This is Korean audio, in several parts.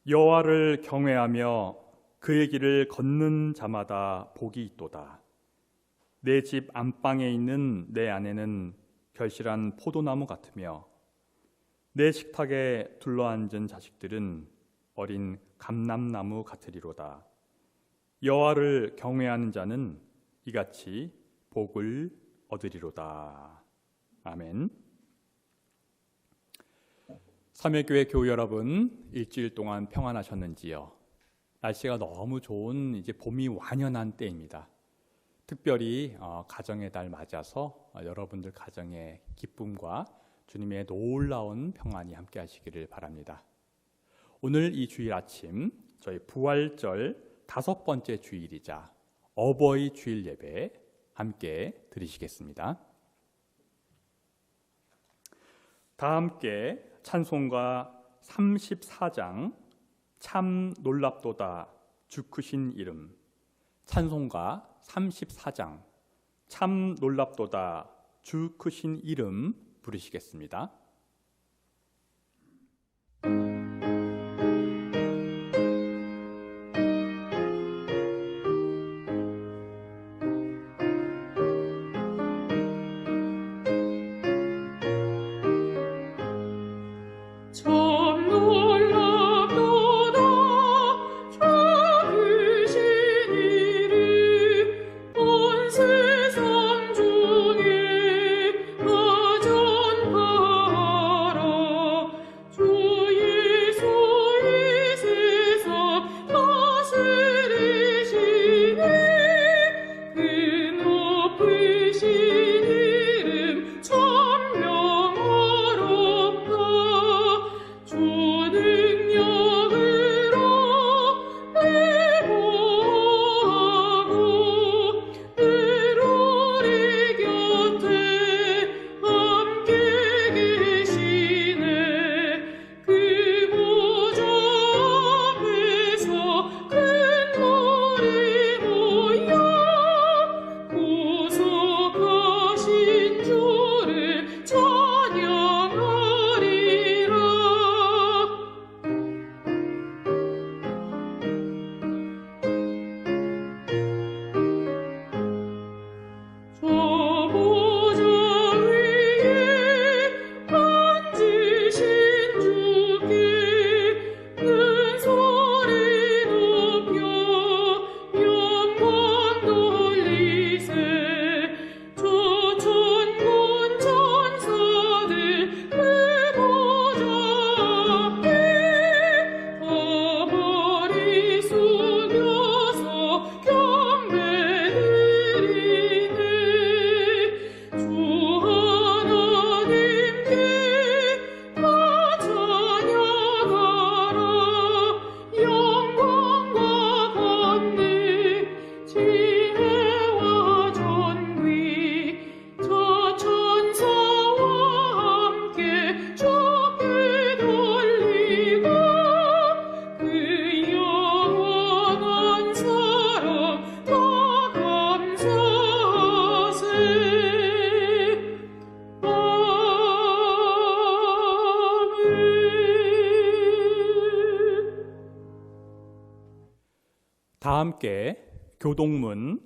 여호와를 경외하며 그의 길을 걷는 자마다 복이 있도다. 내 집 안방에 있는 내 아내는 결실한 포도나무 같으며 내 식탁에 둘러앉은 자식들은 어린 감람나무 같으리로다. 여호와를 경외하는 자는 이같이 복을 얻으리로다. 아멘. 삼일교회 교우 여러분, 일주일 동안 평안하셨는지요? 날씨가 너무 좋은 이제 봄이 완연한 때입니다. 특별히 가정의 달 맞아서 여러분들 가정의 기쁨과 주님의 놀라운 평안이 함께 하시기를 바랍니다. 오늘 이 주일 아침 저희 부활절 5번째 주일이자 어버이 주일 예배 함께 드리시겠습니다. 다 함께 찬송가 34장 참 놀랍도다 주 크신 이름, 찬송가 34장 참 놀랍도다 주 크신 이름 부르시겠습니다. 다 함께 교동문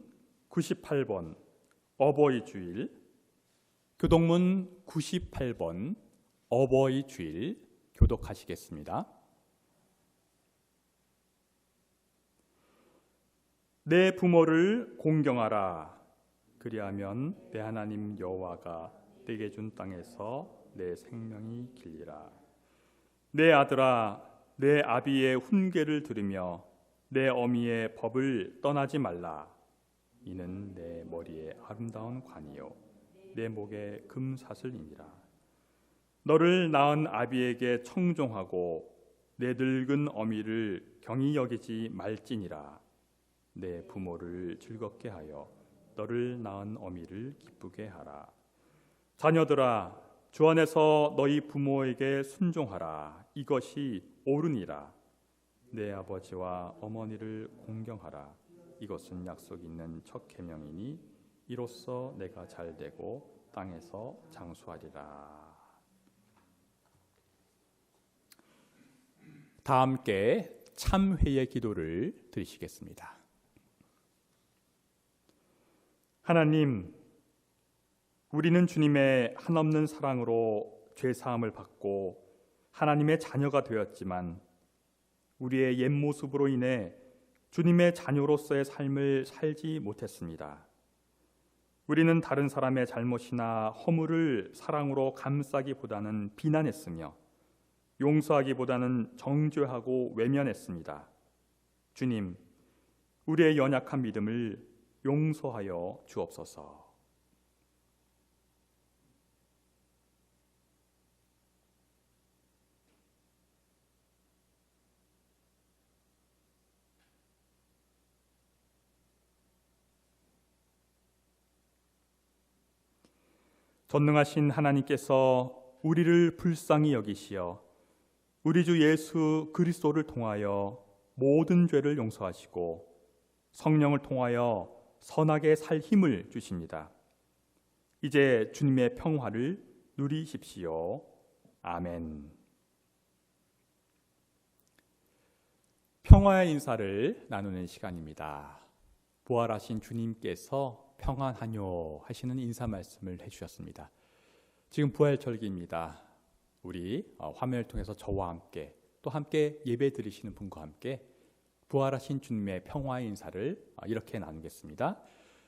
98번 어버이 주일, 교동문 98번 어버이 주일 교독하시겠습니다. 내 부모를 공경하라. 그리하면 내 하나님 여호와가 내게 준 땅에서 내 생명이 길리라. 내 아들아, 내 아비의 훈계를 들으며 내 어미의 법을 떠나지 말라. 이는 내 머리에 아름다운 관이요 내 목에 금사슬이니라. 너를 낳은 아비에게 청종하고 내 늙은 어미를 경히 여기지 말지니라. 내 부모를 즐겁게 하여 너를 낳은 어미를 기쁘게 하라. 자녀들아, 주 안에서 너희 부모에게 순종하라. 이것이 옳으니라. 내 아버지와 어머니를 공경하라. 이것은 약속 있는 첫 계명이니 이로써 내가 잘되고 땅에서 장수하리라. 다 함께 참회의 기도를 드리시겠습니다. 하나님, 우리는 주님의 한없는 사랑으로 죄사함을 받고 하나님의 자녀가 되었지만 우리의 옛 모습으로 인해 주님의 자녀로서의 삶을 살지 못했습니다. 우리는 다른 사람의 잘못이나 허물을 사랑으로 감싸기보다는 비난했으며 용서하기보다는 정죄하고 외면했습니다. 주님, 우리의 연약한 믿음을 용서하여 주옵소서. 전능하신 하나님께서 우리를 불쌍히 여기시어 우리 주 예수 그리스도를 통하여 모든 죄를 용서하시고 성령을 통하여 선하게 살 힘을 주십니다. 이제 주님의 평화를 누리십시오. 아멘. 평화의 인사를 나누는 시간입니다. 부활하신 주님께서 평안하뇨 하시는 인사 말씀을 해주셨습니다. 지금 부활절기입니다. 우리 화면을 통해서 저와 함께 또 함께 예배 드리시는 분과 함께 부활하신 주님의 평화의 인사를 이렇게 나누겠습니다.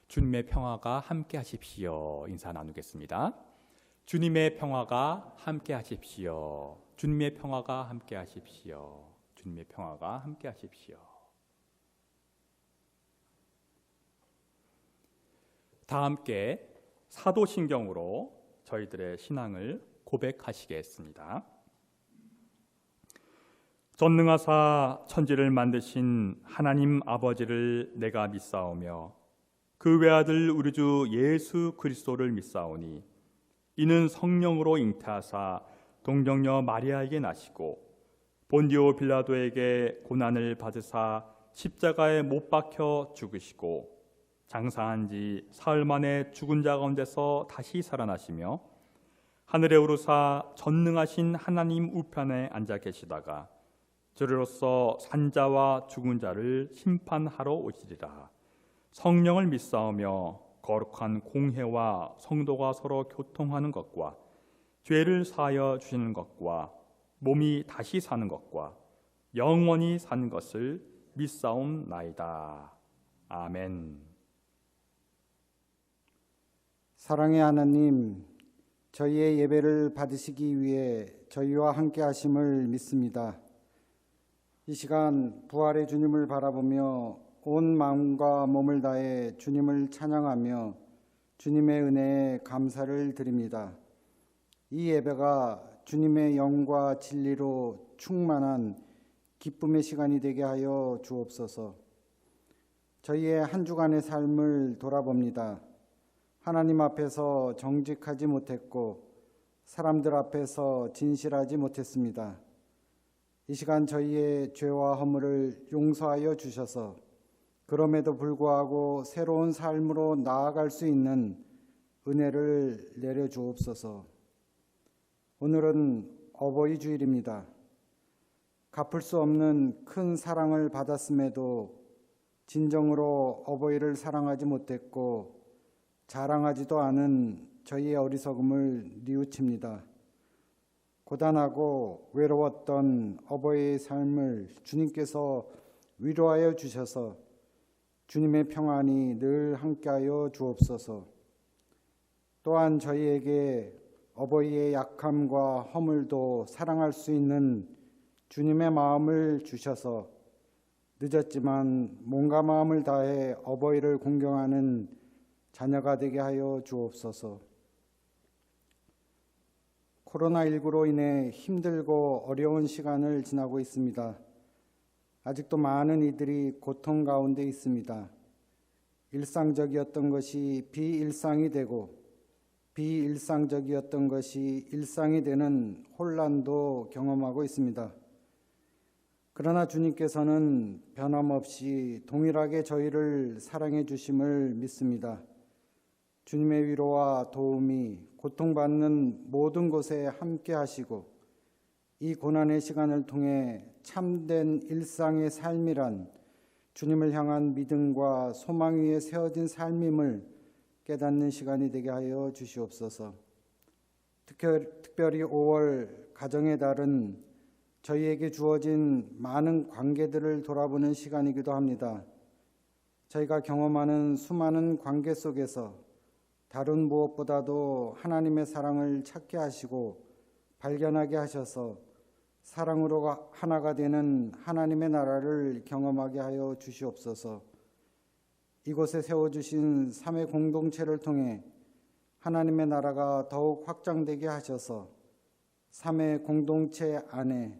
주님의 평화가 함께 하십시오. 인사 나누겠습니다. 주님의 평화가 함께 하십시오. 주님의 평화가 함께 하십시오. 주님의 평화가 함께 하십시오. 다 함께 사도신경으로 저희들의 신앙을 고백하시겠습니다. 전능하사 천지를 만드신 하나님 아버지를 내가 믿사오며 그 외아들 우리 주 예수 그리스도를 믿사오니 이는 성령으로 잉태하사 동정녀 마리아에게 나시고 본디오 빌라도에게 고난을 받으사 십자가에 못 박혀 죽으시고 장사한 지 사흘 만에 죽은 자 가운데서 다시 살아나시며 하늘에 오르사 전능하신 하나님 우편에 앉아 계시다가 저리로서 산자와 죽은 자를 심판하러 오시리라. 성령을 믿사오며 거룩한 공회와 성도가 서로 교통하는 것과 죄를 사하여 주시는 것과 몸이 다시 사는 것과 영원히 사는 것을 믿사옵나이다. 아멘. 사랑의 하나님, 저희의 예배를 받으시기 위해 저희와 함께 하심을 믿습니다. 이 시간 부활의 주님을 바라보며 온 마음과 몸을 다해 주님을 찬양하며 주님의 은혜에 감사를 드립니다. 이 예배가 주님의 영과 진리로 충만한 기쁨의 시간이 되게 하여 주옵소서. 저희의 한 주간의 삶을 돌아봅니다. 하나님 앞에서 정직하지 못했고 사람들 앞에서 진실하지 못했습니다. 이 시간 저희의 죄와 허물을 용서하여 주셔서 그럼에도 불구하고 새로운 삶으로 나아갈 수 있는 은혜를 내려 주옵소서. 오늘은 어버이 주일입니다. 갚을 수 없는 큰 사랑을 받았음에도 진정으로 어버이를 사랑하지 못했고 자랑하지도 않은 저희의 어리석음을 뉘우칩니다. 고단하고 외로웠던 어버이의 삶을 주님께서 위로하여 주셔서 주님의 평안이 늘 함께하여 주옵소서. 또한 저희에게 어버이의 약함과 허물도 사랑할 수 있는 주님의 마음을 주셔서 늦었지만 몸과 마음을 다해 어버이를 공경하는 자녀가 되게 하여 주옵소서. 코로나19로 인해 힘들고 어려운 시간을 지나고 있습니다. 아직도 많은 이들이 고통 가운데 있습니다. 일상적이었던 것이 비일상이 되고 비일상적이었던 것이 일상이 되는 혼란도 경험하고 있습니다. 그러나 주님께서는 변함없이 동일하게 저희를 사랑해 주심을 믿습니다. 주님의 위로와 도움이 고통받는 모든 곳에 함께 하시고 이 고난의 시간을 통해 참된 일상의 삶이란 주님을 향한 믿음과 소망 위에 세워진 삶임을 깨닫는 시간이 되게 하여 주시옵소서. 특별히 5월 가정의 달은 저희에게 주어진 많은 관계들을 돌아보는 시간이기도 합니다. 저희가 경험하는 수많은 관계 속에서 다른 무엇보다도 하나님의 사랑을 찾게 하시고 발견하게 하셔서 사랑으로 하나가 되는 하나님의 나라를 경험하게 하여 주시옵소서. 이곳에 세워주신 삼위 공동체를 통해 하나님의 나라가 더욱 확장되게 하셔서 삼위 공동체 안에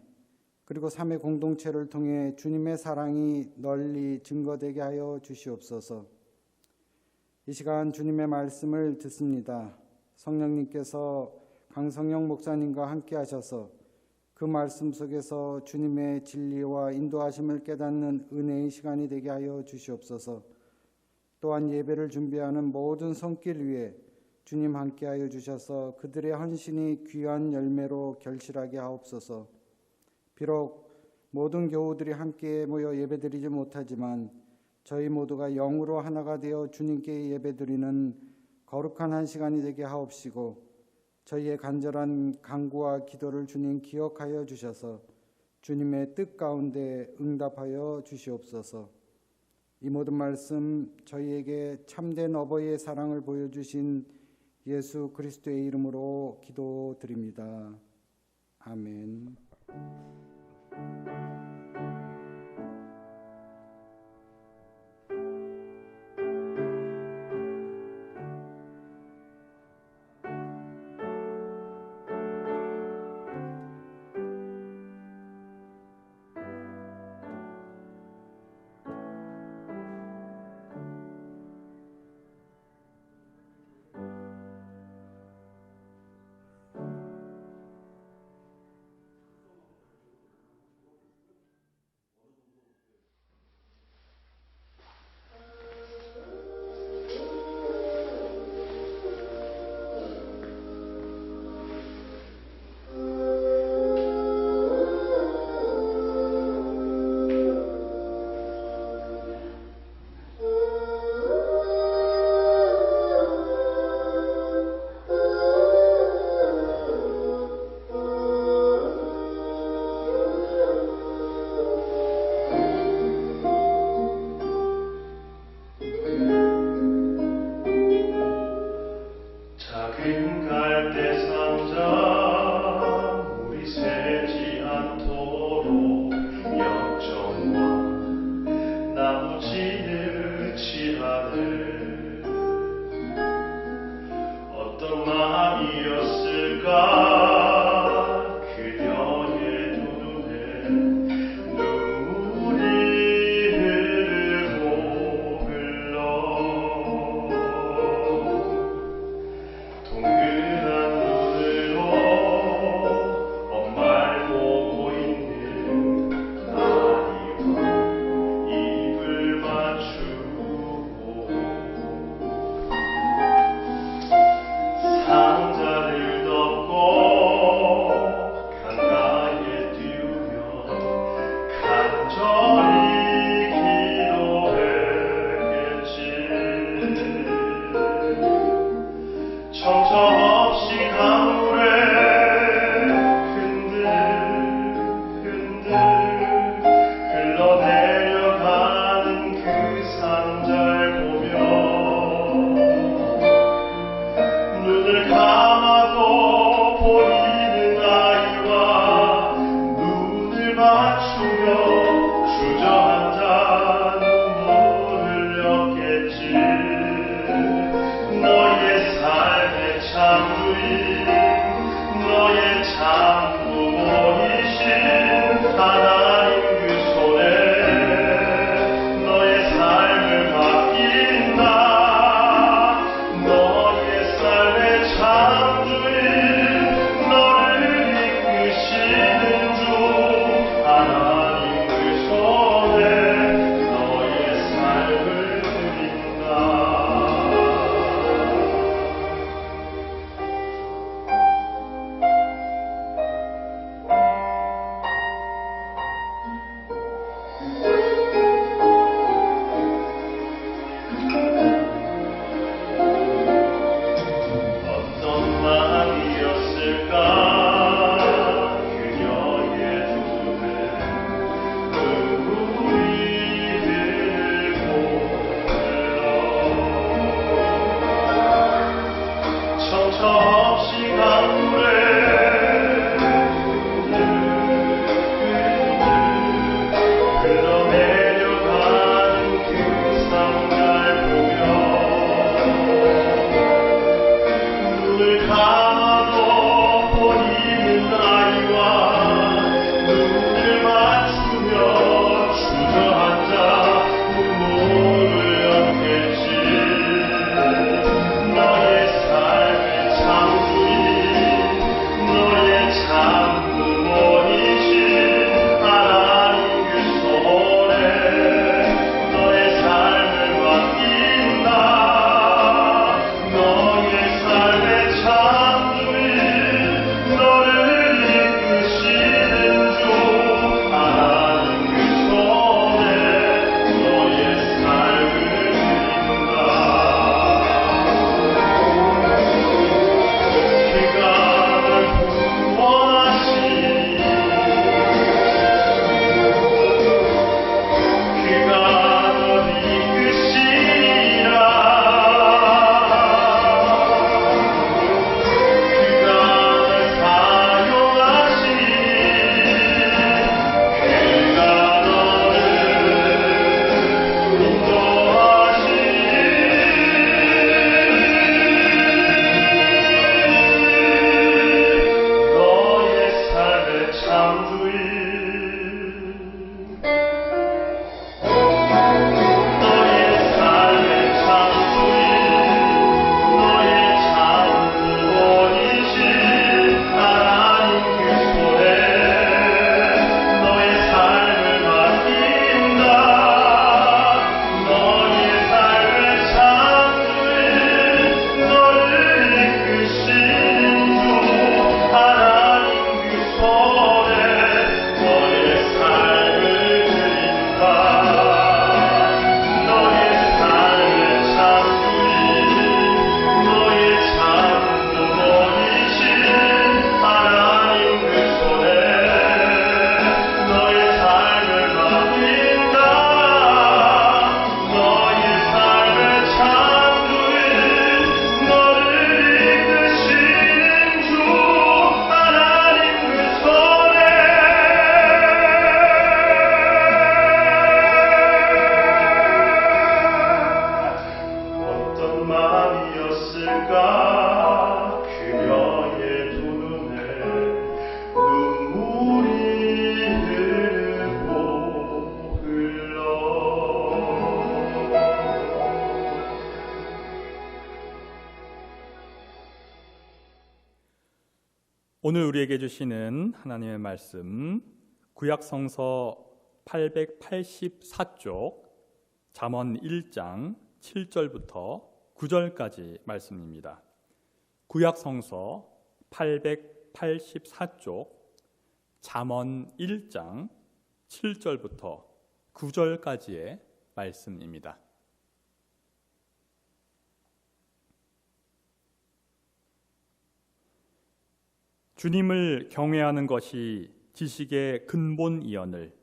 그리고 삼위 공동체를 통해 주님의 사랑이 널리 증거되게 하여 주시옵소서. 이 시간 주님의 말씀을 듣습니다. 성령님께서 강성영 목사님과 함께 하셔서 그 말씀 속에서 주님의 진리와 인도하심을 깨닫는 은혜의 시간이 되게 하여 주시옵소서. 또한 예배를 준비하는 모든 손길 위에 주님 함께하여 주셔서 그들의 헌신이 귀한 열매로 결실하게 하옵소서. 비록 모든 교우들이 함께 모여 예배드리지 못하지만 저희 모두가 영으로 하나가 되어 주님께 예배드리는 거룩한 한 시간이 되게 하옵시고 저희의 간절한 간구와 기도를 주님 기억하여 주셔서 주님의 뜻 가운데 응답하여 주시옵소서. 이 모든 말씀 저희에게 참된 어버이의 사랑을 보여주신 예수 그리스도의 이름으로 기도드립니다. 아멘. 오늘 우리에게 주시는 하나님의 말씀 구약성서 884쪽 잠언 1장 7절부터 9절까지 말씀입니다. 구약성서 884쪽 잠언 1장 7절부터 9절까지의 말씀입니다. 주님을 경외하는 것이 지식의 근본이언을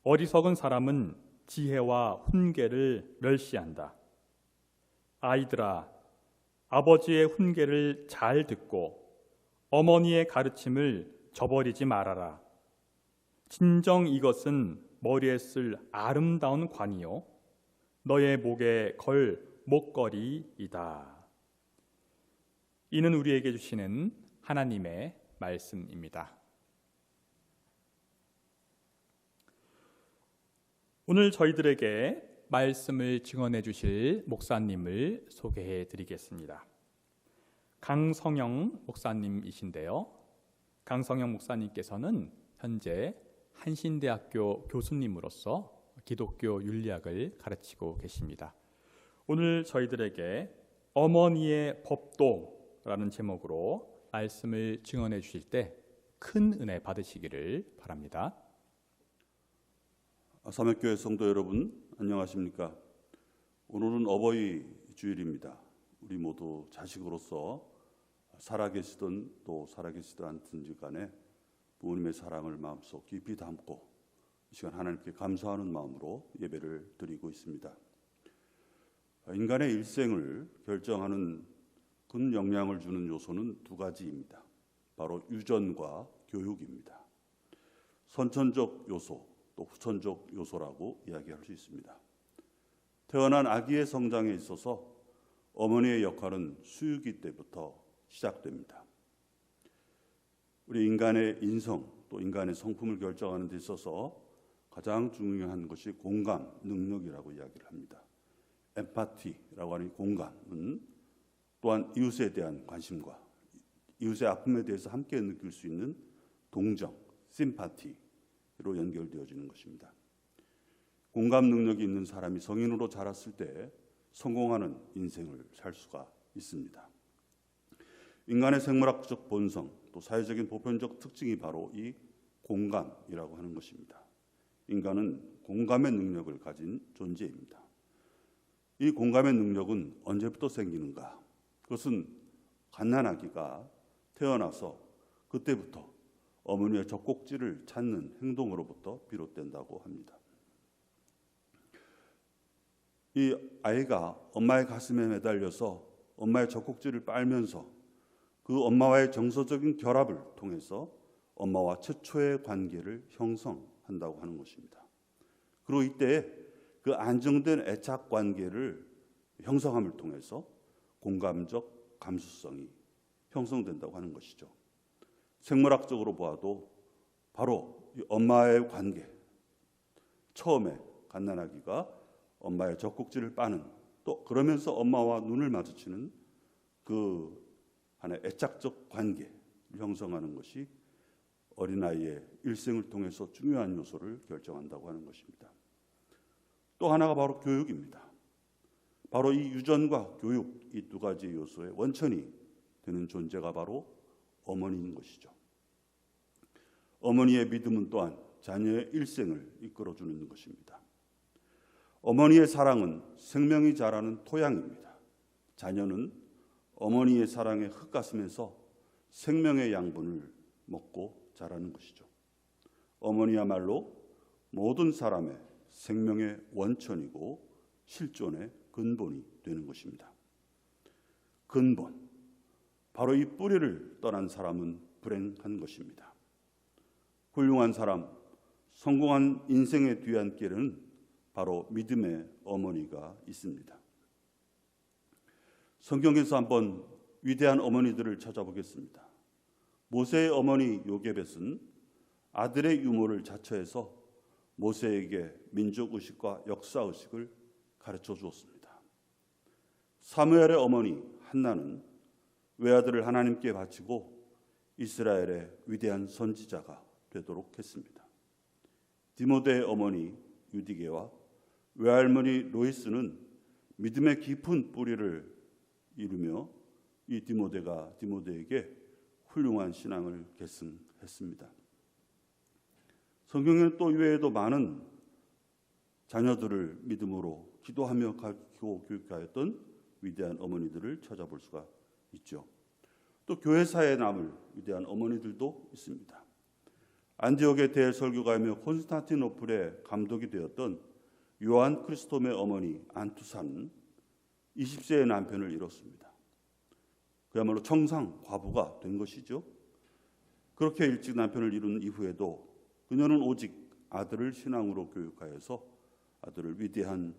어리석은 사람은 지혜와 훈계를 멸시한다. 아이들아, 아버지의 훈계를 잘 듣고 어머니의 가르침을 저버리지 말아라. 진정 이것은 머리에 쓸 아름다운 관이요 너의 목에 걸 목걸이이다. 이는 우리에게 주시는 하나님의 말씀입니다. 오늘 저희들에게 말씀을 증언해 주실 목사님을 소개해 드리겠습니다. 강성영 목사님이신데요. 강성영 목사님께서는 현재 한신대학교 교수님으로서 기독교 윤리학을 가르치고 계십니다. 오늘 저희들에게 어머니의 법도라는 제목으로 말씀을 증언해 주실 때 큰 은혜 받으시기를 바랍니다. 삼역교회 성도 여러분, 안녕하십니까? 오늘은 어버이 주일입니다. 우리 모두 자식으로서 살아계시든 또 살아계시든 않든지 간에 부모님의 사랑을 마음속 깊이 담고 이 시간 하나님께 감사하는 마음으로 예배를 드리고 있습니다. 인간의 일생을 결정하는 큰 영향을 주는 요소는 두 가지입니다. 바로 유전과 교육입니다. 선천적 요소, 또 후천적 요소라고 이야기할 수 있습니다. 태어난 아기의 성장에 있어서 어머니의 역할은 수유기 때부터 시작됩니다. 우리 인간의 인성, 또 인간의 성품을 결정하는 데 있어서 가장 중요한 것이 공감 능력이라고 이야기를 합니다. 엠파티라고 하는 공감은 또한 이웃에 대한 관심과 이웃의 아픔에 대해서 함께 느낄 수 있는 동정, 심파티로 연결되어지는 것입니다. 공감 능력이 있는 사람이 성인으로 자랐을 때 성공하는 인생을 살 수가 있습니다. 인간의 생물학적 본성, 또 사회적인 보편적 특징이 바로 이 공감이라고 하는 것입니다. 인간은 공감의 능력을 가진 존재입니다. 이 공감의 능력은 언제부터 생기는가? 그것은 갓난아기가 태어나서 그때부터 어머니의 젖꼭지를 찾는 행동으로부터 비롯된다고 합니다. 이 아이가 엄마의 가슴에 매달려서 엄마의 젖꼭지를 빨면서 그 엄마와의 정서적인 결합을 통해서 엄마와 최초의 관계를 형성한다고 하는 것입니다. 그리고 이때 그 안정된 애착 관계를 형성함을 통해서 공감적 감수성이 형성된다고 하는 것이죠. 생물학적으로 보아도 바로 이 엄마의 관계, 처음에 갓난아기가 엄마의 젖꼭지를 빠는, 또 그러면서 엄마와 눈을 마주치는 그 하나의 애착적 관계를 형성하는 것이 어린아이의 일생을 통해서 중요한 요소를 결정한다고 하는 것입니다. 또 하나가 바로 교육입니다. 바로 이 유전과 교육, 이 두 가지 요소의 원천이 되는 존재가 바로 어머니인 것이죠. 어머니의 믿음은 또한 자녀의 일생을 이끌어주는 것입니다. 어머니의 사랑은 생명이 자라는 토양입니다. 자녀는 어머니의 사랑에 흙가슴에서 생명의 양분을 먹고 자라는 것이죠. 어머니야말로 모든 사람의 생명의 원천이고 실존의 근본이 되는 것입니다. 근본, 바로 이 뿌리를 떠난 사람은 불행한 것입니다. 훌륭한 사람, 성공한 인생의 뒤안길에는 바로 믿음의 어머니가 있습니다. 성경에서 한번 위대한 어머니들을 찾아보겠습니다. 모세의 어머니 요게벳은 아들의 유모를 자처해서 모세에게 민족의식과 역사의식을 가르쳐 주었습니다. 사무엘의 어머니 한나는 외아들을 하나님께 바치고 이스라엘의 위대한 선지자가 되도록 했습니다. 디모데의 어머니 유디게와 외할머니 로이스는 믿음의 깊은 뿌리를 이루며 이 디모데에게 훌륭한 신앙을 계승했습니다. 성경에는 또 이외에도 많은 자녀들을 믿음으로 기도하며 가르치고 교육하였던 위대한 어머니들을 찾아볼 수가 있죠. 또 교회사에 남을 위대한 어머니들도 있습니다. 안디옥의 대설교가이며 콘스탄티노플의 감독이 되었던 요한 크리스톰의 어머니 안투사는 20세의 남편을 잃었습니다. 그야말로 청상 과부가 된 것이죠. 그렇게 일찍 남편을 잃은 이후에도 그녀는 오직 아들을 신앙으로 교육하여서 아들을 위대한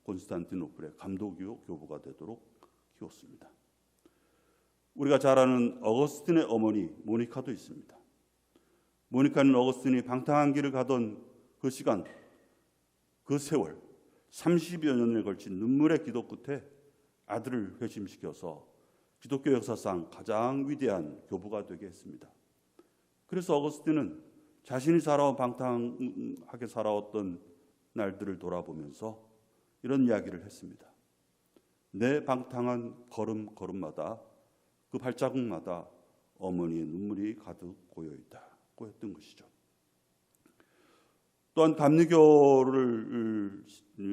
콘스탄티노플의 감독이요 교부가 되도록 키웠습니다. 우리가 잘 아는 어거스틴의 어머니 모니카도 있습니다. 모니카는 어거스틴이 방탕한 길을 가던 그 시간, 그 세월 30여 년에 걸친 눈물의 기도 끝에 아들을 회심시켜서 기독교 역사상 가장 위대한 교부가 되게 했습니다. 그래서 어거스틴은 자신이 살아온 방탕하게 살아왔던 날들을 돌아보면서 이런 이야기를 했습니다. 내 방탕한 걸음걸음마다 그 발자국마다 어머니의 눈물이 가득 고여있다고 했던 것이죠. 또한 감리교를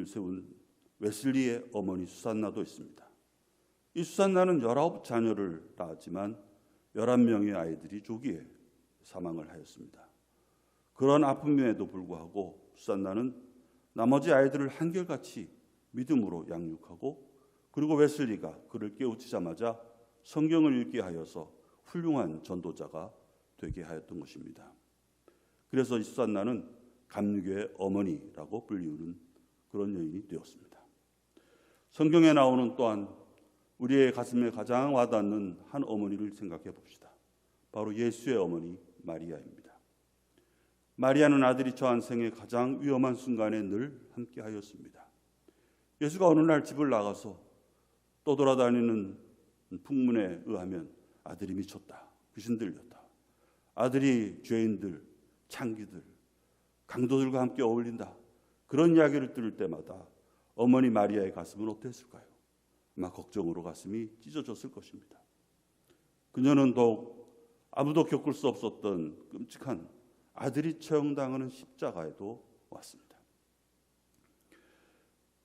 세운 웨슬리의 어머니 수산나도 있습니다. 이 수산나는 19자녀를 낳았지만 11명의 아이들이 조기에 사망을 하였습니다. 그런 아픔에도 불구하고 수산나는 나머지 아이들을 한결같이 믿음으로 양육하고 그리고 웨슬리가 그를 깨우치자마자 성경을 읽게 하여서 훌륭한 전도자가 되게 하였던 것입니다. 그래서 이 수산나는 감리교의 어머니라고 불리우는 그런 여인이 되었습니다. 성경에 나오는 또한 우리의 가슴에 가장 와닿는 한 어머니를 생각해 봅시다. 바로 예수의 어머니 마리아입니다. 마리아는 아들이 처한 생의 가장 위험한 순간에 늘 함께 하였습니다. 예수가 어느 날 집을 나가서 떠돌아다니는 풍문에 의하면 아들이 미쳤다, 귀신 들렸다, 아들이 죄인들, 창기들, 강도들과 함께 어울린다, 그런 이야기를 들을 때마다 어머니 마리아의 가슴은 어땠을까요? 아마 걱정으로 가슴이 찢어졌을 것입니다. 그녀는 더욱 아무도 겪을 수 없었던 끔찍한 아들이 처형당하는 십자가에도 왔습니다.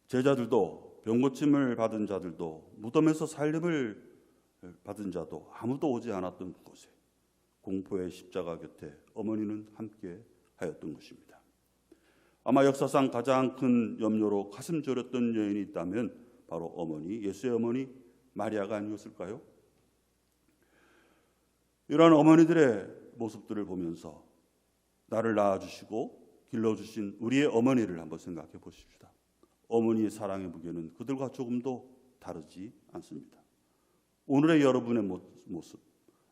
제자들도 병고침을 받은 자들도 무덤에서 살림을 받은 자도 아무도 오지 않았던 그곳에 공포의 십자가 곁에 어머니는 함께 하였던 것입니다. 아마 역사상 가장 큰 염려로 가슴 졸였던 여인이 있다면 바로 어머니, 예수의 어머니 마리아가 아니었을까요? 이러한 어머니들의 모습들을 보면서 나를 낳아주시고 길러주신 우리의 어머니를 한번 생각해 보십시다. 어머니의 사랑의 무게는 그들과 조금도 다르지 않습니다. 오늘의 여러분의 모습,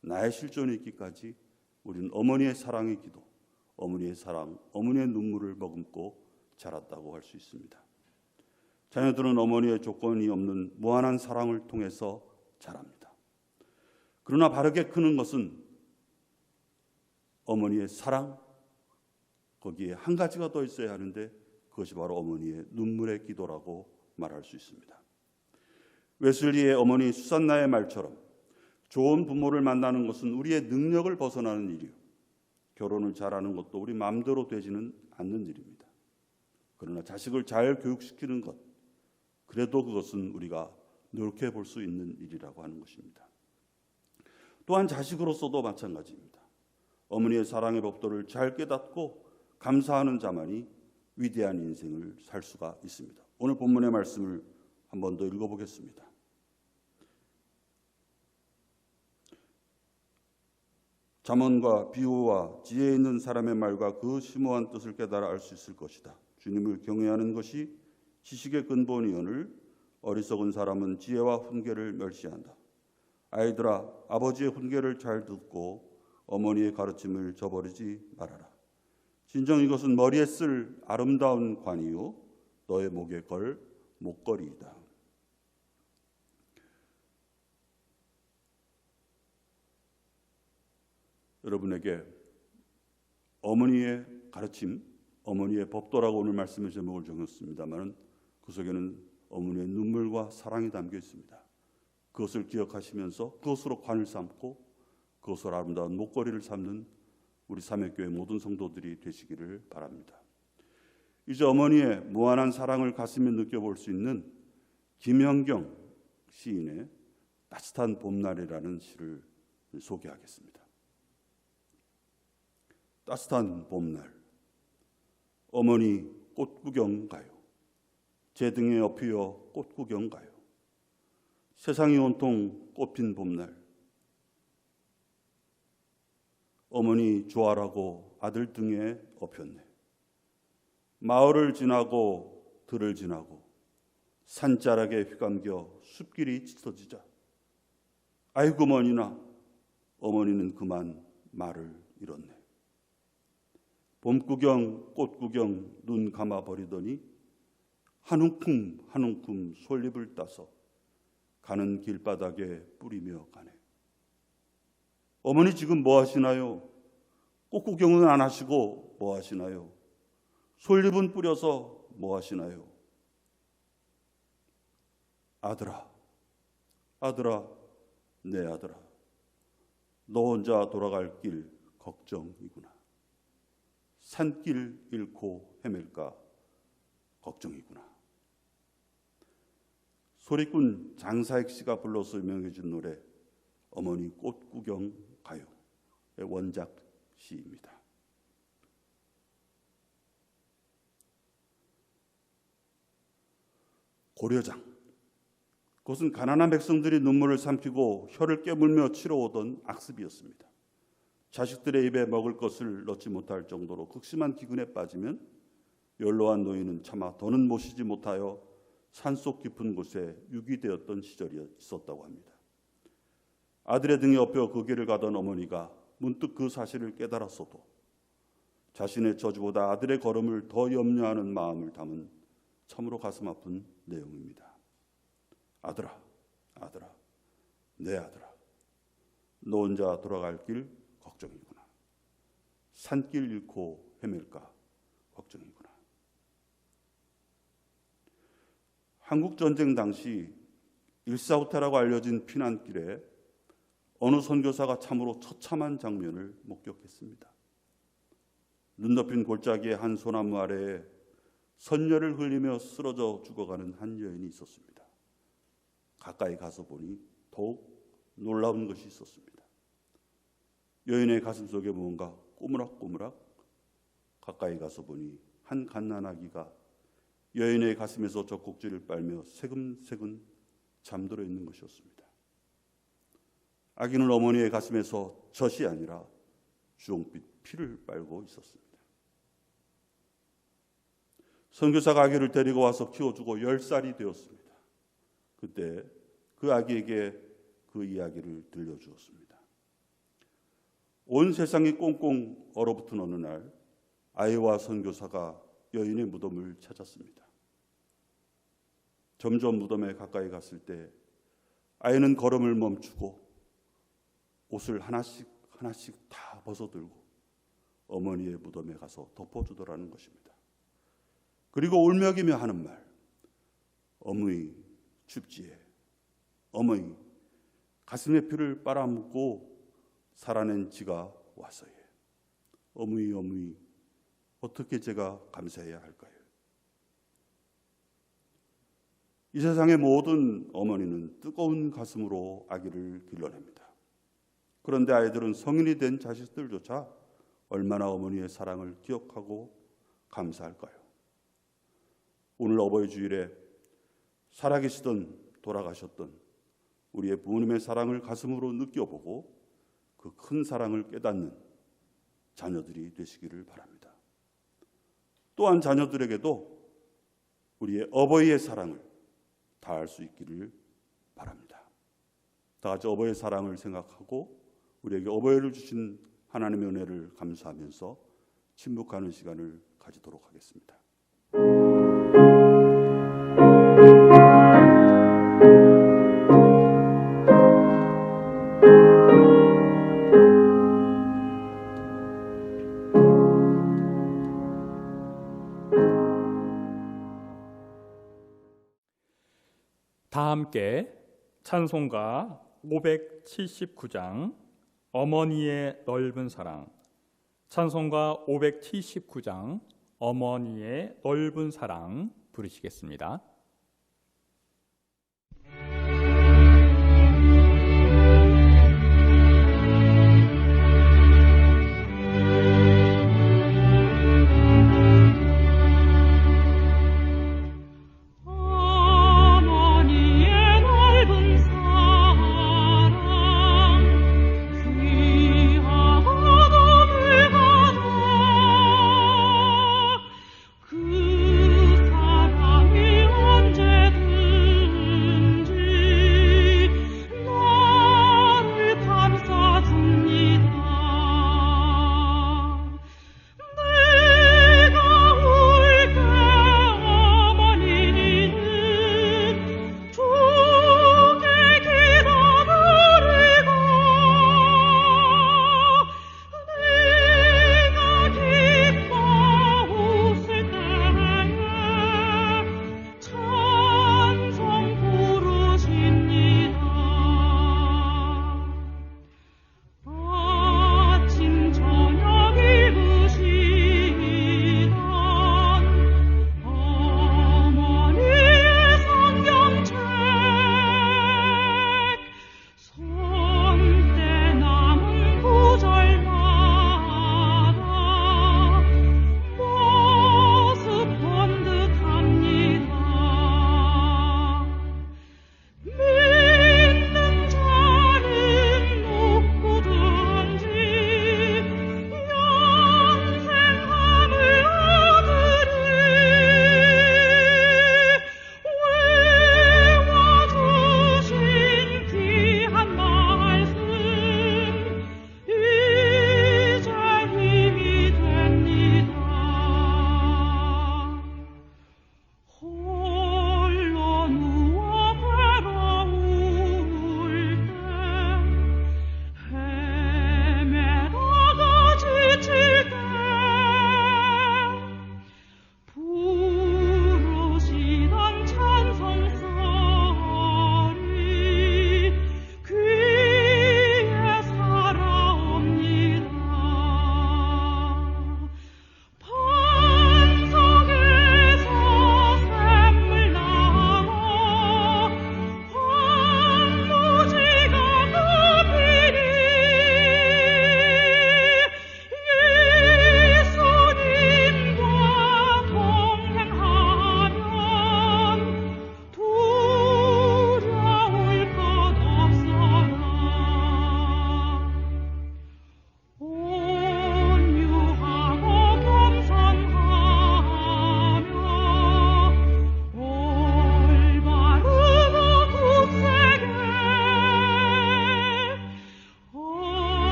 나의 실존이 있기까지 우리는 어머니의 사랑의 기도, 어머니의 사랑, 어머니의 눈물을 머금고 자랐다고 할 수 있습니다. 자녀들은 어머니의 조건이 없는 무한한 사랑을 통해서 자랍니다. 그러나 바르게 크는 것은 어머니의 사랑, 거기에 한 가지가 더 있어야 하는데 그것이 바로 어머니의 눈물의 기도라고 말할 수 있습니다. 웨슬리의 어머니 수산나의 말처럼 좋은 부모를 만나는 것은 우리의 능력을 벗어나는 일이요, 결혼을 잘하는 것도 우리 마음대로 되지는 않는 일입니다. 그러나 자식을 잘 교육시키는 것, 그래도 그것은 우리가 노력해 볼 수 있는 일이라고 하는 것입니다. 또한 자식으로서도 마찬가지입니다. 어머니의 사랑의 법도를 잘 깨닫고 감사하는 자만이 위대한 인생을 살 수가 있습니다. 오늘 본문의 말씀을 한 번 더 읽어보겠습니다. 잠언과 비유와 지혜 있는 사람의 말과 그 심오한 뜻을 깨달아 알 수 있을 것이다. 주님을 경외하는 것이 지식의 근본이오늘 어리석은 사람은 지혜와 훈계를 멸시한다. 아이들아, 아버지의 훈계를 잘 듣고 어머니의 가르침을 저버리지 말아라. 진정 이것은 머리에 쓸 아름다운 관이요 너의 목에 걸 목걸이이다. 여러분에게 어머니의 가르침, 어머니의 법도라고 오늘 말씀의 제목을 정했습니다만 그 속에는 어머니의 눈물과 사랑이 담겨 있습니다. 그것을 기억하시면서 그것으로 관을 삼고 그것으로 아름다운 목걸이를 삼는 우리 삼회교회 모든 성도들이 되시기를 바랍니다. 이제 어머니의 무한한 사랑을 가슴에 느껴볼 수 있는 김현경 시인의 따뜻한 봄날이라는 시를 소개하겠습니다. 따뜻한 봄날, 어머니 꽃구경 가요. 제 등에 엎여 꽃구경 가요. 세상이 온통 꽃핀 봄날, 어머니 좋아라고 아들 등에 엎였네. 마을을 지나고 들을 지나고 산자락에 휘감겨 숲길이 짙어지자 아이고 머니나 어머니는 그만 말을 잃었네. 봄구경 꽃구경 눈 감아버리더니 한 움큼 한 움큼 솔잎을 따서 가는 길바닥에 뿌리며 가네. 어머니 지금 뭐 하시나요? 꽃구경은 안 하시고 뭐 하시나요? 솔잎은 뿌려서 뭐 하시나요? 아들아, 아들아, 내 아들아, 너 혼자 돌아갈 길 걱정이구나. 산길 잃고 헤맬까 걱정이구나. 소리꾼 장사익 씨가 불러서 유명해진 노래 어머니 꽃구경 가요의 원작 시입니다. 고려장, 그것은 가난한 백성들이 눈물을 삼키고 혀를 깨물며 치러오던 악습이었습니다. 자식들의 입에 먹을 것을 넣지 못할 정도로 극심한 기근에 빠지면 연로한 노인은 차마 더는 모시지 못하여 산속 깊은 곳에 유기되었던 시절이 있었다고 합니다. 아들의 등에 엎여 그 길을 가던 어머니가 문득 그 사실을 깨달았어도 자신의 저주보다 아들의 걸음을 더 염려하는 마음을 담은 참으로 가슴 아픈 내용입니다. 아들아, 아들아, 내 아들아, 너 혼자 돌아갈 길 걱정이구나. 산길 잃고 헤맬까 걱정이구나. 한국전쟁 당시 일사후퇴라고 알려진 피난길에 어느 선교사가 참으로 처참한 장면을 목격했습니다. 눈 덮인 골짜기의 한 소나무 아래에 선녀를 흘리며 쓰러져 죽어가는 한 여인이 있었습니다. 가까이 가서 보니 더욱 놀라운 것이 있었습니다. 여인의 가슴 속에 무언가 꼬무락꼬무락, 가까이 가서 보니 한 갓난아기가 여인의 가슴에서 젖꼭지를 빨며 새금새금 잠들어 있는 것이었습니다. 아기는 어머니의 가슴에서 젖이 아니라 주홍빛 피를 빨고 있었습니다. 선교사가 아기를 데리고 와서 키워주고 10살이 되었습니다. 그때 그 아기에게 그 이야기를 들려주었습니다. 온 세상이 꽁꽁 얼어붙은 어느 날 아이와 선교사가 여인의 무덤을 찾았습니다. 점점 무덤에 가까이 갔을 때 아이는 걸음을 멈추고 옷을 하나씩 다 벗어들고 어머니의 무덤에 가서 덮어주더라는 것입니다. 그리고 울먹이며 하는 말, 어머니 춥지에, 어머니 가슴의 피를 빨아먹고 살아낸 지가 와서예. 어머니 어머니 어떻게 제가 감사해야 할까요? 이 세상의 모든 어머니는 뜨거운 가슴으로 아기를 길러냅니다. 그런데 아이들은 성인이 된 자식들조차 얼마나 어머니의 사랑을 기억하고 감사할까요? 오늘 어버이 주일에 살아계시던 돌아가셨던 우리의 부모님의 사랑을 가슴으로 느껴보고 그 큰 사랑을 깨닫는 자녀들이 되시기를 바랍니다. 또한 자녀들에게도 우리의 어버이의 사랑을 다할 수 있기를 바랍니다. 다 같이 어버이의 사랑을 생각하고 우리에게 어버이를 주신 하나님의 은혜를 감사하면서 침묵하는 시간을 가지도록 하겠습니다. 다 함께 찬송가 579장 어머니의 넓은 사랑, 찬송가 579장 어머니의 넓은 사랑 부르시겠습니다.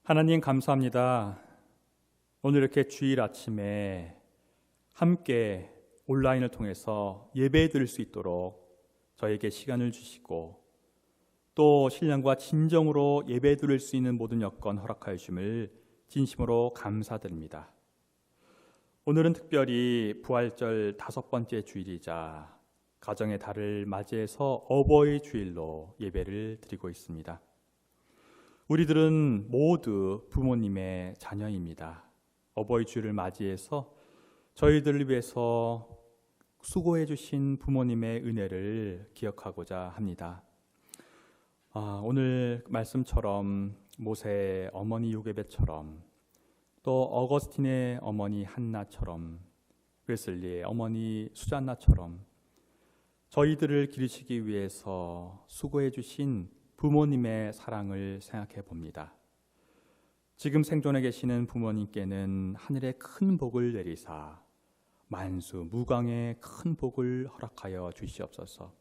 하나님 감사합니다. 오늘 이렇게 주일 아침에 함께 온라인을 통해서 예배 드릴 수 있도록 저에게 시간을 주시고 또 신령과 진정으로 예배 드릴 수 있는 모든 여건 허락하여 주심을 진심으로 감사드립니다. 오늘은 특별히 부활절 5번째 주일이자 가정의 달을 맞이해서 어버이 주일로 예배를 드리고 있습니다. 우리들은 모두 부모님의 자녀입니다. 어버이 주일을 맞이해서 저희들을 위해서 수고해 주신 부모님의 은혜를 기억하고자 합니다. 오늘 말씀처럼 모세의 어머니 요게벳처럼 또 어거스틴의 어머니 한나처럼 웨슬리의 어머니 수잔나처럼 저희들을 기르시기 위해서 수고해 주신 부모님의 사랑을 생각해 봅니다. 지금 생존해 계시는 부모님께는 하늘의 큰 복을 내리사 만수 무강의 큰 복을 허락하여 주시옵소서.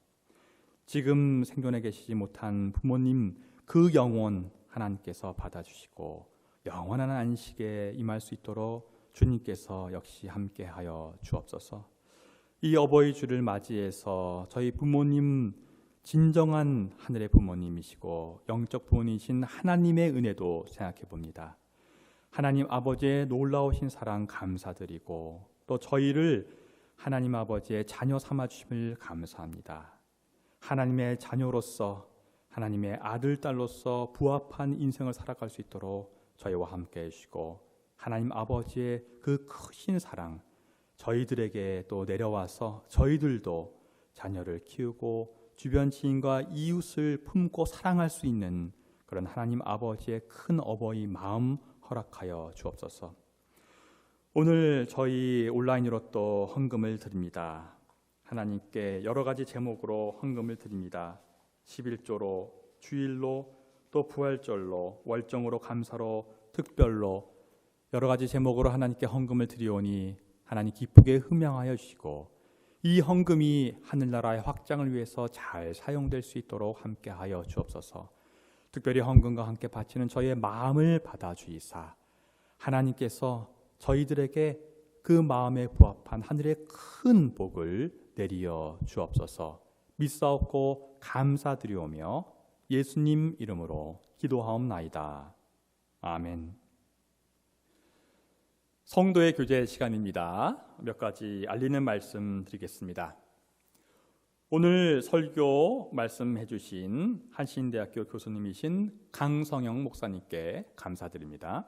지금 생존해 계시지 못한 부모님 그 영혼 하나님께서 받아주시고 영원한 안식에 임할 수 있도록 주님께서 역시 함께하여 주옵소서. 이 어버이 주를 맞이해서 저희 부모님 진정한 하늘의 부모님이시고 영적 부모님이신 하나님의 은혜도 생각해 봅니다. 하나님 아버지의 놀라우신 사랑 감사드리고 또 저희를 하나님 아버지의 자녀 삼아 주심을 감사합니다. 하나님의 자녀로서 하나님의 아들 딸로서 부합한 인생을 살아갈 수 있도록 저희와 함께 해주시고 하나님 아버지의 그 크신 사랑 저희들에게 또 내려와서 저희들도 자녀를 키우고 주변 지인과 이웃을 품고 사랑할 수 있는 그런 하나님 아버지의 큰 어버이 마음 허락하여 주옵소서. 오늘 저희 온라인으로 또 헌금을 드립니다. 하나님께 여러 가지 제목으로 헌금을 드립니다. 11조로, 주일로, 또 부활절로, 월정으로, 감사로, 특별로 여러 가지 제목으로 하나님께 헌금을 드리오니 하나님 기쁘게 흠양하여 주시고 이 헌금이 하늘나라의 확장을 위해서 잘 사용될 수 있도록 함께하여 주옵소서. 특별히 헌금과 함께 바치는 저희의 마음을 받아주이사 하나님께서 저희들에게 그 마음에 부합한 하늘의 큰 복을 내리어 주옵소서. 믿사옵고 감사드리오며 예수님 이름으로 기도하옵나이다. 아멘. 성도의 교제 시간입니다. 몇 가지 알리는 말씀 드리겠습니다. 오늘 설교 말씀해 주신 한신대학교 교수님이신 강성영 목사님께 감사드립니다.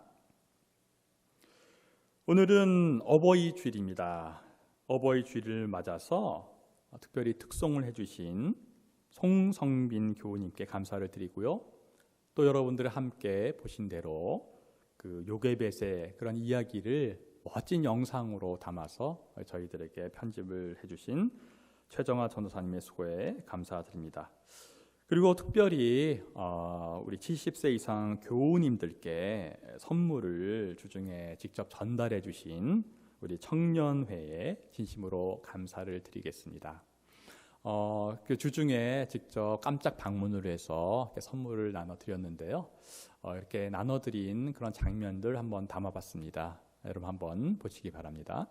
오늘은 어버이 주일입니다. 어버이 주일을 맞아서 특별히 특송을 해주신 송성빈 교우님께 감사를 드리고요. 또 여러분들 함께 보신 대로 그 요게벳의 그런 이야기를 멋진 영상으로 담아서 저희들에게 편집을 해주신 최정아 전도사님의 수고에 감사드립니다. 그리고 특별히 우리 70세 이상 교우님들께 선물을 주중에 직접 전달해 주신 우리 청년회에 진심으로 감사를 드리겠습니다. 그 주중에 직접 깜짝 방문을 해서 선물을 나눠드렸는데요. 이렇게 나눠드린 그런 장면들 한번 담아봤습니다. 여러분 한번 보시기 바랍니다.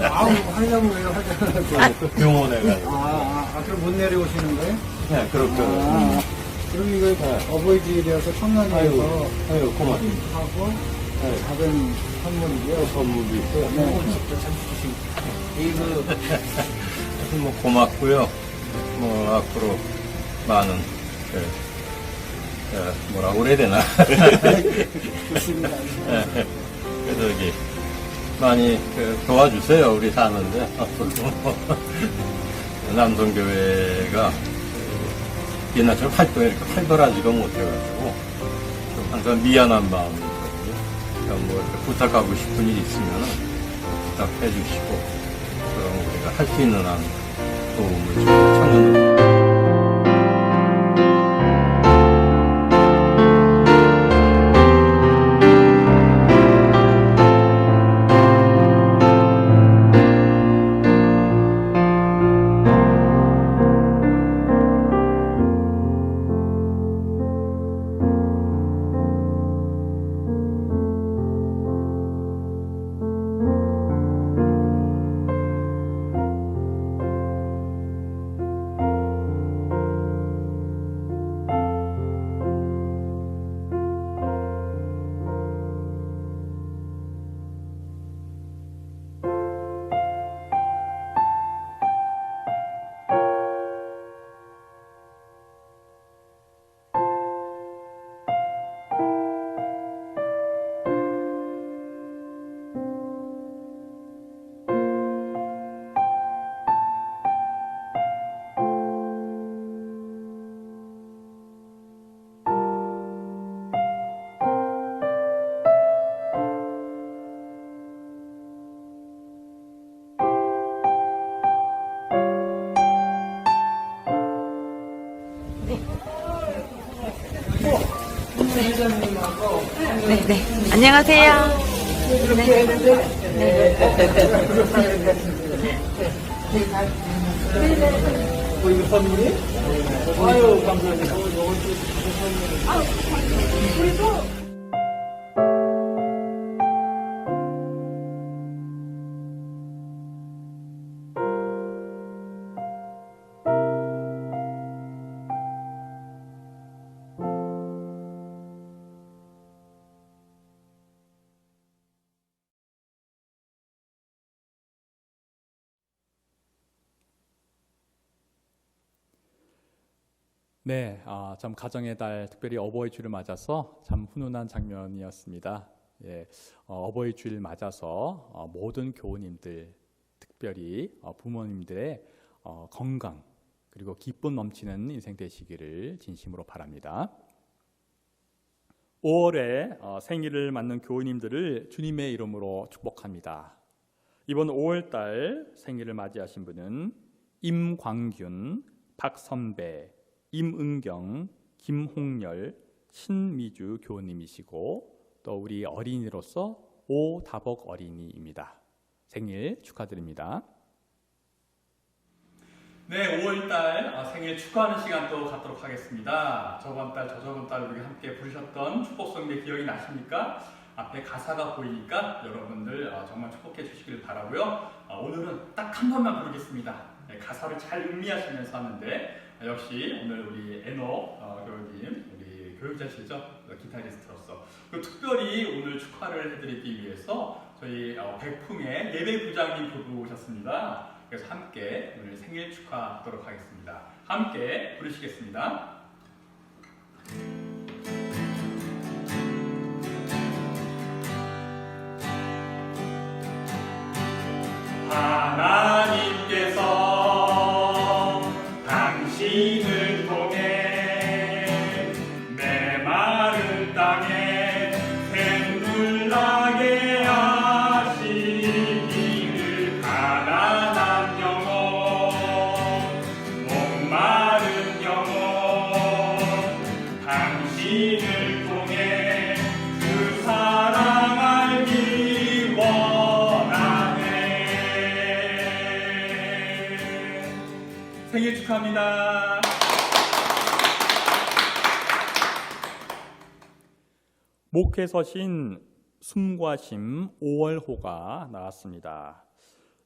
아우, 하려고 왜요? 하려고. 병원에 가요. 그럼 못 내려오시는 거예요? 네, 그렇죠. 그럼 이거 어버이주일이어서 청년회에서 아유, 고맙습니다. 하고 네. 작은 선물이고요. 선물도 있어요. 이거 뭐 고맙고요. 뭐 앞으로 많은 뭐라고 그래야 되나? 좋습니다. 그래서 여기 많이 도와주세요. 우리 사는데 앞으로 남성교회가 옛날처럼 활동이 이렇게 활발하지가 못해가지고 좀 항상 미안한 마음이 있거든요. 뭐 이렇게 부탁하고 싶은 일 있으면 부탁해 주시고, 그럼 우리가 할 수 있는 한 도움을 좀 청년들. 네. 안녕하세요. 네, 참 가정의 달, 특별히 어버이 주를 맞아서 참 훈훈한 장면이었습니다. 예, 어버이 주를 맞아서 모든 교우님들, 특별히 부모님들의 건강 그리고 기쁨 넘치는 인생 되시기를 진심으로 바랍니다. 5월에 생일을 맞는 교우님들을 주님의 이름으로 축복합니다. 이번 5월달 생일을 맞이하신 분은 임광균, 박선배, 임은경, 김홍열, 신미주 교우님이시고 또 우리 어린이로서 오다복 어린이입니다. 생일 축하드립니다. 네, 5월달 생일 축하하는 시간 또 갖도록 하겠습니다. 저번 달, 저저번 달 우리 함께 부르셨던 축복성대 기억이 나십니까? 앞에 가사가 보이니까 여러분들 정말 축복해 주시길 바라고요. 오늘은 딱 한 번만 부르겠습니다. 네, 가사를 잘 음미하시면서 하는데 역시 오늘 우리 애노 교우님, 우리 교육자시죠? 기타리스트로서 특별히 오늘 축하를 해드리기 위해서 저희 백풍의 예배 부장님 부부 오셨습니다. 그래서 함께 오늘 생일 축하하도록 하겠습니다. 함께 부르시겠습니다. 하나님께서 당신을 통해 메마른 땅에 샘물 나게 하시기를 가난한 영혼 목마른 영혼 당신을 통해 그 사랑 알기 원하네. 생일 축하합니다. 목회서신 숨과 심 5월호가 나왔습니다.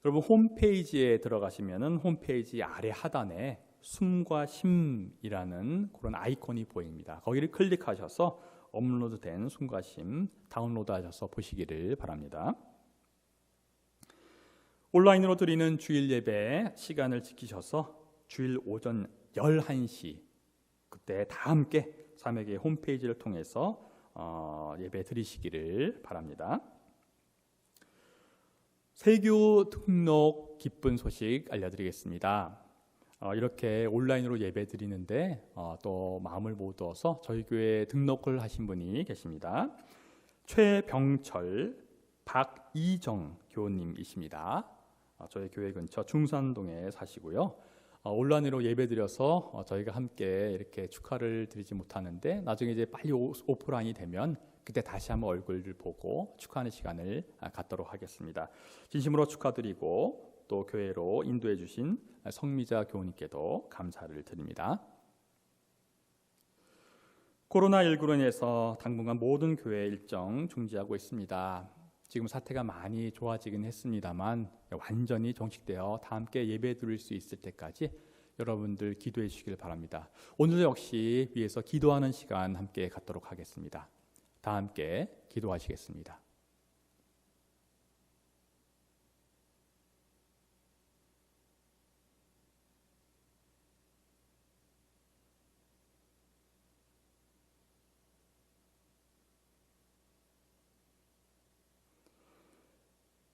여러분 홈페이지에 들어가시면은 홈페이지 아래 하단에 숨과 심이라는 그런 아이콘이 보입니다. 거기를 클릭하셔서 업로드된 숨과 심 다운로드하셔서 보시기를 바랍니다. 온라인으로 드리는 주일 예배 시간을 지키셔서 주일 오전 11시 그때 다 함께 삼회교회 홈페이지를 통해서 예배 드리시기를 바랍니다. 세교 등록 기쁜 소식 알려드리겠습니다. 이렇게 온라인으로 예배 드리는데 또 마음을 못 얻어서 저희 교회에 등록을 하신 분이 계십니다. 최병철, 박이정 교우님이십니다. 저희 교회 근처 중산동에 사시고요. 온라인으로 예배드려서 저희가 함께 이렇게 축하를 드리지 못하는데 나중에 이제 빨리 오프라인이 되면 그때 다시 한번 얼굴을 보고 축하하는 시간을 갖도록 하겠습니다. 진심으로 축하드리고 또 교회로 인도해 주신 성미자 교우님께도 감사를 드립니다. 코로나19로 인해서 당분간 모든 교회 일정 중지하고 있습니다. 지금 사태가 많이 좋아지긴 했습니다만 완전히 종식되어 다 함께 예배 드릴 수 있을 때까지 여러분들 기도해 주시길 바랍니다. 오늘 역시 위에서 기도하는 시간 함께 갖도록 하겠습니다. 다 함께 기도하시겠습니다.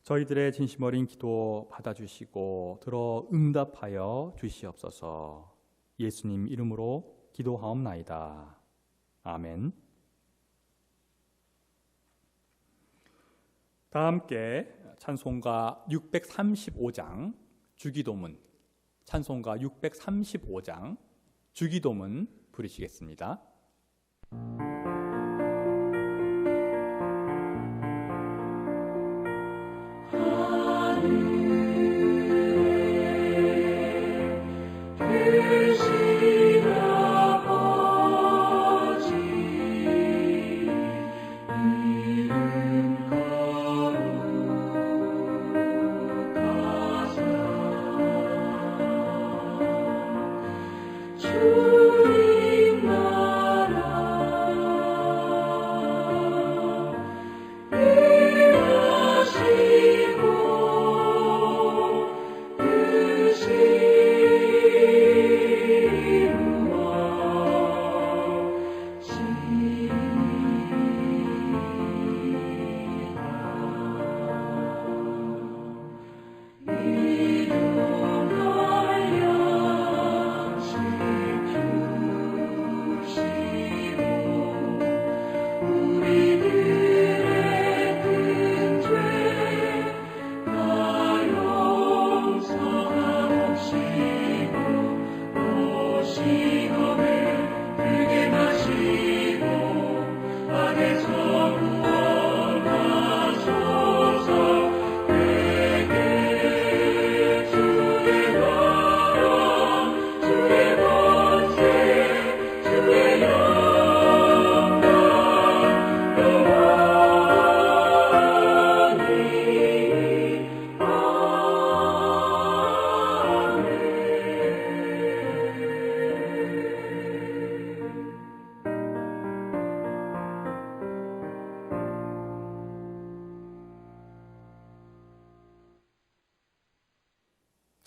저희들의 진심 어린 기도 받아주시고 들어 응답하여 주시옵소서. 예수님 이름으로 기도하옵나이다. 아멘. 다 함께 찬송가 635장 주기도문, 찬송가 635장 주기도문 부르시겠습니다.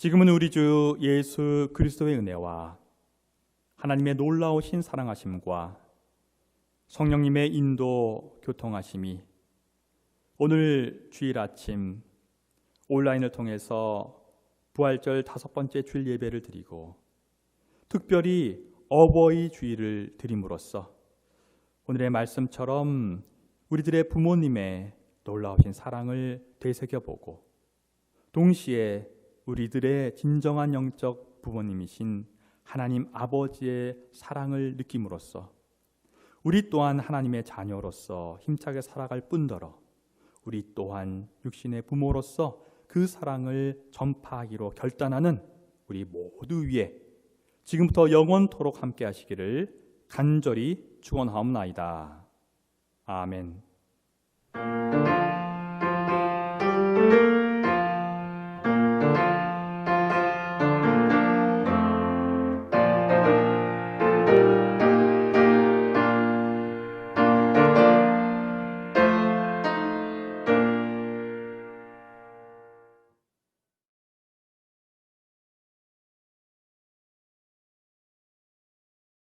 지금은 우리 주 예수 그리스도의 은혜와 하나님의 놀라우신 사랑하심과 성령님의 인도 교통하심이 오늘 주일 아침 온라인을 통해서 부활절 5번째 주일 예배를 드리고 특별히 어버이 주일을 드림으로써 오늘의 말씀처럼 우리들의 부모님의 놀라우신 사랑을 되새겨보고 동시에 우리들의 진정한 영적 부모님이신 하나님 아버지의 사랑을 느낌으로써 우리 또한 하나님의 자녀로서 힘차게 살아갈 뿐더러 우리 또한 육신의 부모로서 그 사랑을 전파하기로 결단하는 우리 모두 위에 지금부터 영원토록 함께 하시기를 간절히 축원하옵나이다. 아멘.